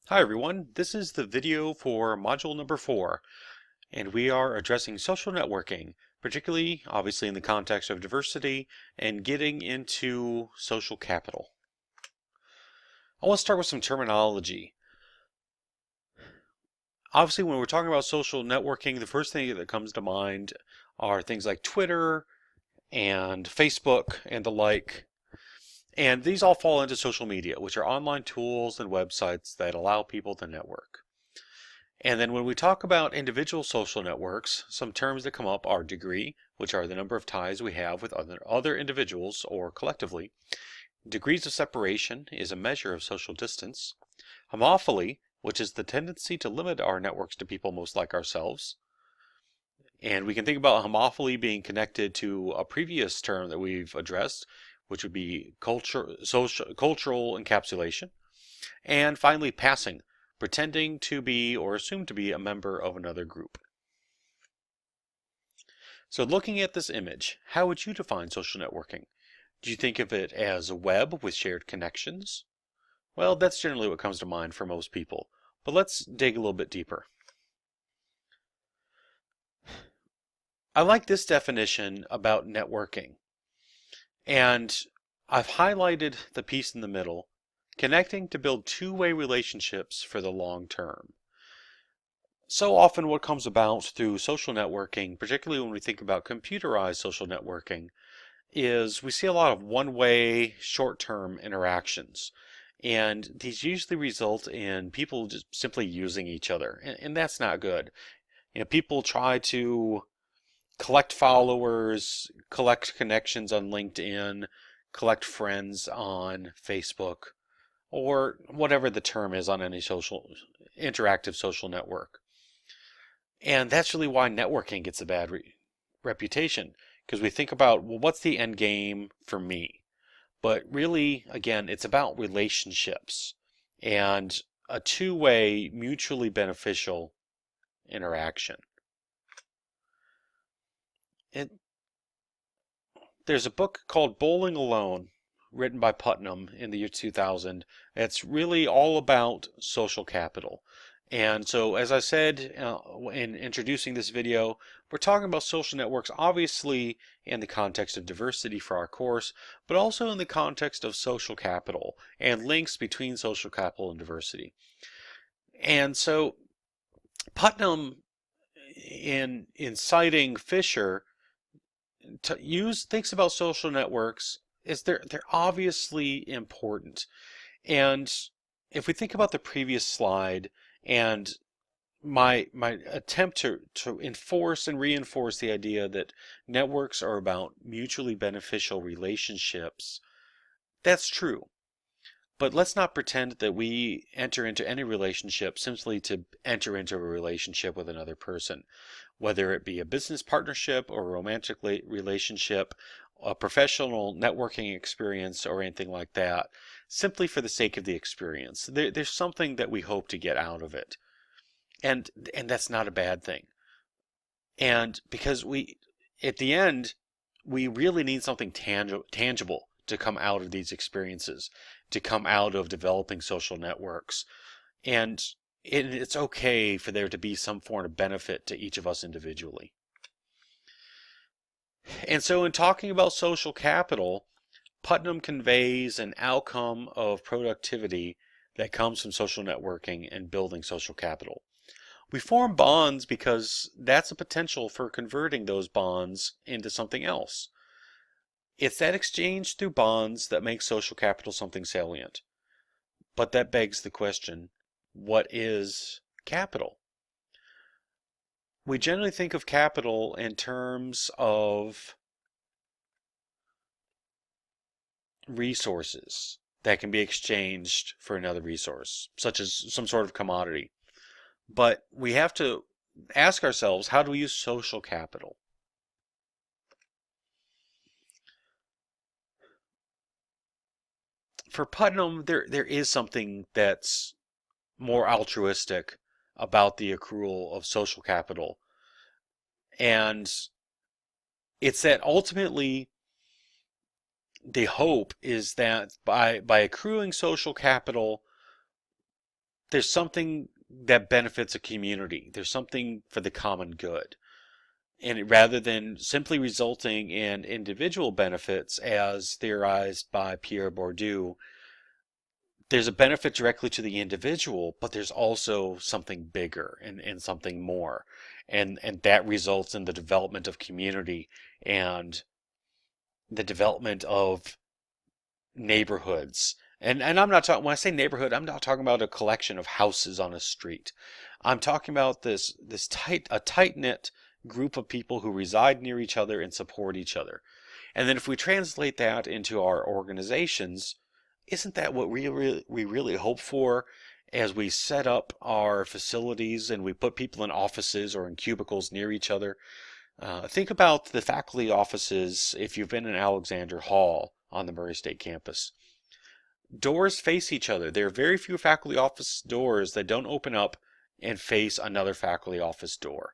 Hi everyone, this is the video for module number 4, and we are addressing social networking, particularly obviously in the context of diversity and getting into social capital. I want to start with some terminology. Obviously, when we're talking about social networking, the first thing that comes to mind are things like Twitter and Facebook and the like. And these all fall into social media, which are online tools and websites that allow people to network. And then when we talk about individual social networks, some terms that come up are degree, which are the number of ties we have with other individuals or collectively. Degrees of separation is a measure of social distance. Homophily, which is the tendency to limit our networks to people most like ourselves. And we can think about homophily being connected to a previous term that we've addressed, which would be cultural encapsulation. And finally, passing, pretending to be or assumed to be a member of another group. So looking at this image, how would you define social networking? Do you think of it as a web with shared connections? Well, that's generally what comes to mind for most people, but let's dig a little bit deeper. I like this definition about networking, and I've highlighted the piece in the middle, connecting to build two-way relationships for the long term. So often what comes about through social networking, particularly when we think about computerized social networking, is we see a lot of one-way, short-term interactions. And these usually result in people just simply using each other. And that's not good. People try to collect followers, collect connections on LinkedIn, collect friends on Facebook, or whatever the term is on any interactive social network. And that's really why networking gets a bad reputation, because we think about, well, what's the end game for me? But really, again, it's about relationships and a two-way, mutually beneficial interaction. There's a book called Bowling Alone, written by Putnam in the year 2000. It's really all about social capital. And so, as I said in introducing this video, we're talking about social networks obviously in the context of diversity for our course, but also in the context of social capital and links between social capital and diversity. And so, Putnam, in citing Fisher, thinks about social networks is they're obviously important. And if we think about the previous slide and my attempt to enforce and reinforce the idea that networks are about mutually beneficial relationships, that's true. But let's not pretend that we enter into any relationship simply to enter into a relationship with another person, whether it be a business partnership or a romantic relationship, a professional networking experience, or anything like that, simply for the sake of the experience. There's something that we hope to get out of it. And that's not a bad thing. And because at the end, we really need something tangible to come out of these experiences, to come out of developing social networks. And it's okay for there to be some form of benefit to each of us individually. And so in talking about social capital, Putnam conveys an outcome of productivity that comes from social networking and building social capital. We form bonds because that's a potential for converting those bonds into something else. It's that exchange through bonds that makes social capital something salient. But that begs the question, what is capital? We generally think of capital in terms of resources that can be exchanged for another resource, such as some sort of commodity. But we have to ask ourselves, how do we use social capital? For Putnam, there is something that's more altruistic about the accrual of social capital. And it's that ultimately the hope is that by accruing social capital, there's something that benefits a community. There's something for the common good. And rather than simply resulting in individual benefits as theorized by Pierre Bourdieu, there's a benefit directly to the individual, but there's also something bigger and something more. And that results in the development of community and the development of neighborhoods. And I'm not talking, when I say neighborhood, I'm not talking about a collection of houses on a street. I'm talking about a tight-knit group of people who reside near each other and support each other. And then if we translate that into our organizations, isn't that what we really hope for as we set up our facilities and we put people in offices or in cubicles near each other? Think about the faculty offices if you've been in Alexander Hall on the Murray State campus. Doors face each other. There are very few faculty office doors that don't open up and face another faculty office door.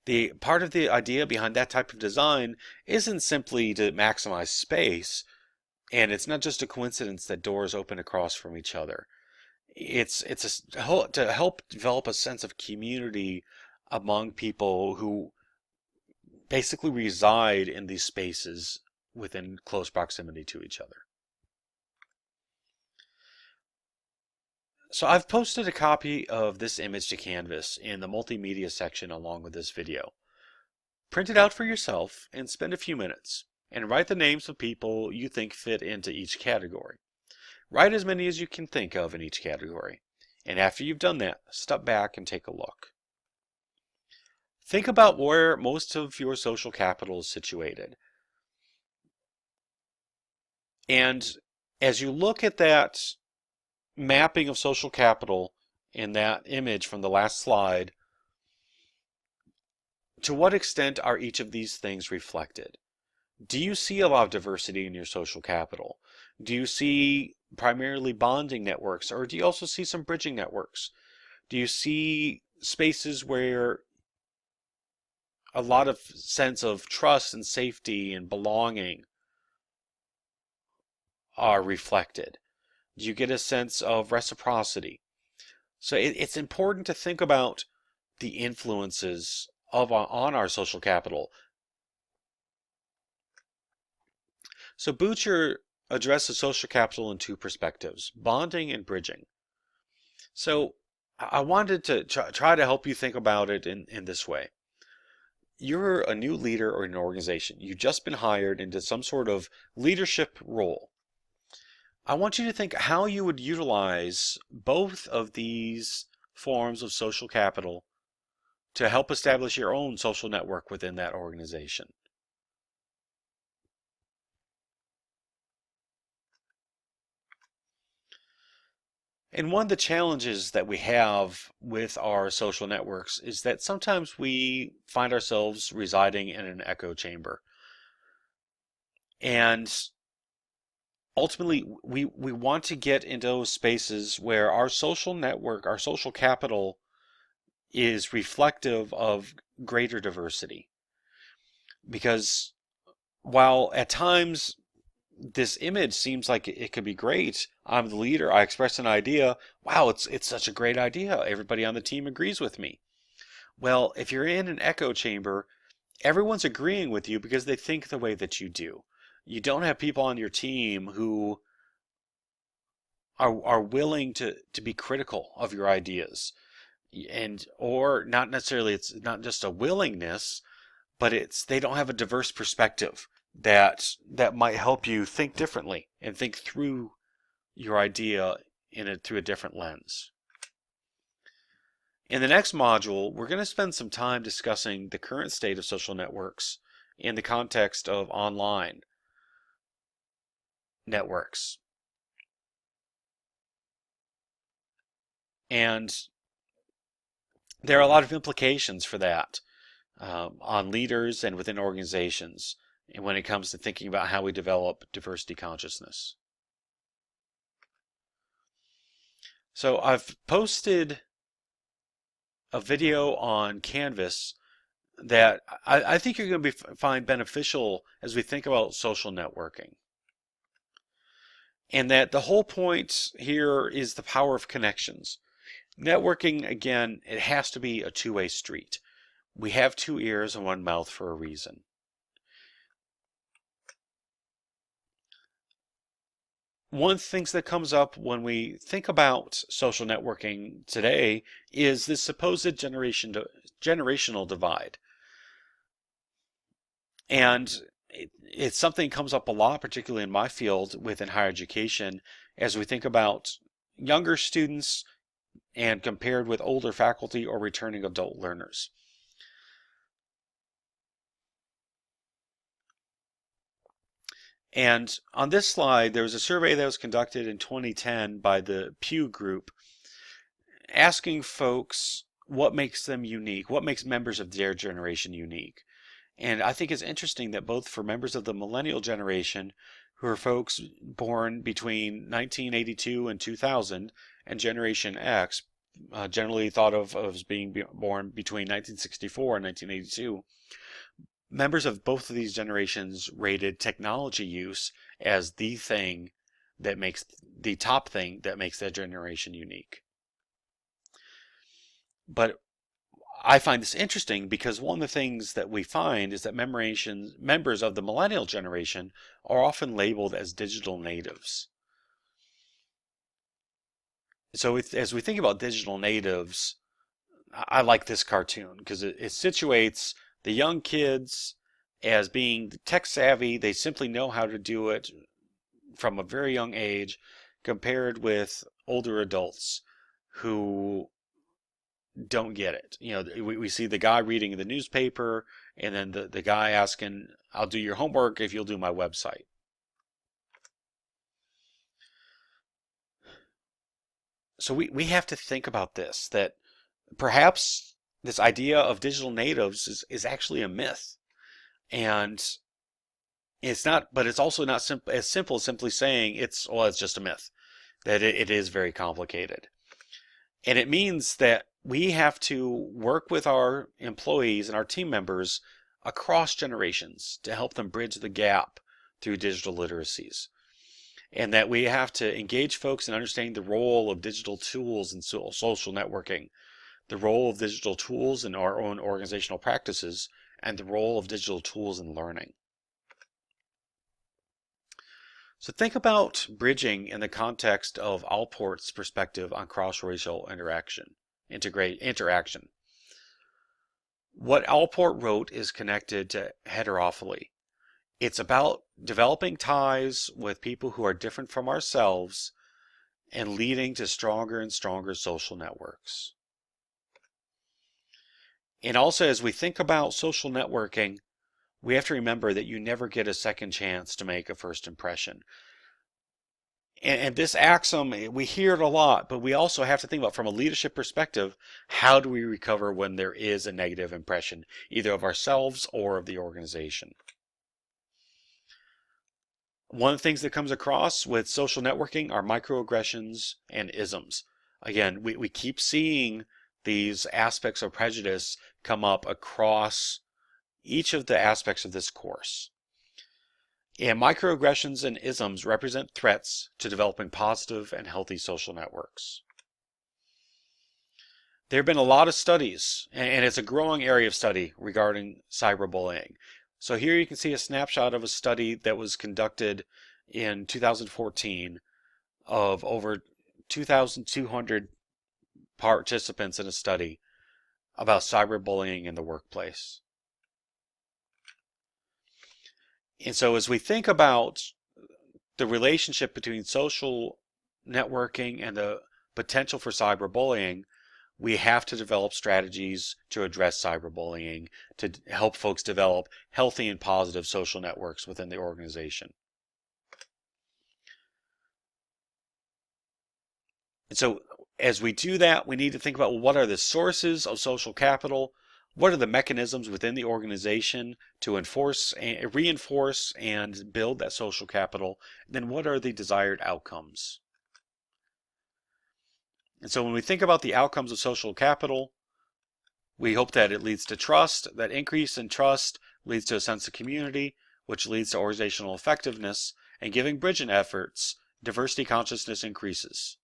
The part of the idea behind that type of design isn't simply to maximize space, and it's not just a coincidence that doors open across from each other. To help develop a sense of community among people who basically reside in these spaces within close proximity to each other. So I've posted a copy of this image to Canvas in the multimedia section along with this video. Print it out for yourself and spend a few minutes and write the names of people you think fit into each category. Write as many as you can think of in each category. And after you've done that, step back and take a look. Think about where most of your social capital is situated. And as you look at that mapping of social capital in that image from the last slide, to what extent are each of these things reflected? Do you see a lot of diversity in your social capital? Do you see primarily bonding networks, or do you also see some bridging networks? Do you see spaces where a lot of sense of trust and safety and belonging are reflected? Do you get a sense of reciprocity? So it's important to think about the influences on our social capital. So Boucher addresses social capital in two perspectives, bonding and bridging. So I wanted to try to help you think about it in this way. You're a new leader or an organization. You've just been hired into some sort of leadership role. I want you to think how you would utilize both of these forms of social capital to help establish your own social network within that organization. And one of the challenges that we have with our social networks is that sometimes we find ourselves residing in an echo chamber. And ultimately, we want to get into those spaces where our social network, our social capital, is reflective of greater diversity. Because while at times this image seems like it could be great, I'm the leader, I express an idea, wow, it's such a great idea, everybody on the team agrees with me. Well, if you're in an echo chamber, everyone's agreeing with you because they think the way that you do. You don't have people on your team who are willing to be critical of your ideas. Or not necessarily, it's not just a willingness, but they don't have a diverse perspective that might help you think differently and think through your idea through a different lens. In the next module, we're going to spend some time discussing the current state of social networks in the context of online networks. And there are a lot of implications for that on leaders and within organizations and when it comes to thinking about how we develop diversity consciousness. So I've posted a video on Canvas that I think you're going to find beneficial as we think about social networking. And that the whole point here is the power of connections. Networking, again, it has to be a two-way street. We have two ears and one mouth for a reason. One of the things that comes up when we think about social networking today is this supposed generational divide. And it's something that comes up a lot, particularly in my field within higher education, as we think about younger students and compared with older faculty or returning adult learners. And on this slide, there was a survey that was conducted in 2010 by the Pew Group, asking folks what makes them unique, what makes members of their generation unique. And I think it's interesting that both for members of the millennial generation, who are folks born between 1982 and 2000, and Generation X, generally thought of as being born between 1964 and 1982, members of both of these generations rated technology use as the top thing that makes their generation unique. But I find this interesting because one of the things that we find is that members of the millennial generation are often labeled as digital natives. So as we think about digital natives, I like this cartoon because it situates the young kids as being tech savvy. They simply know how to do it from a very young age, compared with older adults who don't get it. You know, we see the guy reading the newspaper, and then the guy asking, "I'll do your homework if you'll do my website." So we have to think about this, that perhaps this idea of digital natives is actually a myth. And it's not, but it's also not as simple as simply saying it's just a myth, that it is very complicated. And it means that we have to work with our employees and our team members across generations to help them bridge the gap through digital literacies. And that we have to engage folks in understanding the role of digital tools in social networking, the role of digital tools in our own organizational practices, and the role of digital tools in learning. So think about bridging in the context of Allport's perspective on cross-racial interaction. What Allport wrote is connected to heterophily. It's about developing ties with people who are different from ourselves and leading to stronger and stronger social networks. And also, as we think about social networking, we have to remember that you never get a second chance to make a first impression. And this axiom, we hear it a lot, but we also have to think about, from a leadership perspective, how do we recover when there is a negative impression, either of ourselves or of the organization? One of the things that comes across with social networking are microaggressions and isms. Again, we keep seeing these aspects of prejudice come up across each of the aspects of this course. And microaggressions and isms represent threats to developing positive and healthy social networks. There have been a lot of studies, and it's a growing area of study regarding cyberbullying. So here you can see a snapshot of a study that was conducted in 2014 of over 2,200 participants in a study about cyberbullying in the workplace. And so as we think about the relationship between social networking and the potential for cyberbullying, we have to develop strategies to address cyberbullying, to help folks develop healthy and positive social networks within the organization. And so as we do that, we need to think about, well, what are the sources of social capital? What are the mechanisms within the organization to reinforce and build that social capital? And then what are the desired outcomes? And so when we think about the outcomes of social capital, we hope that it leads to trust. That increase in trust leads to a sense of community, which leads to organizational effectiveness, and giving bridging efforts diversity consciousness increases.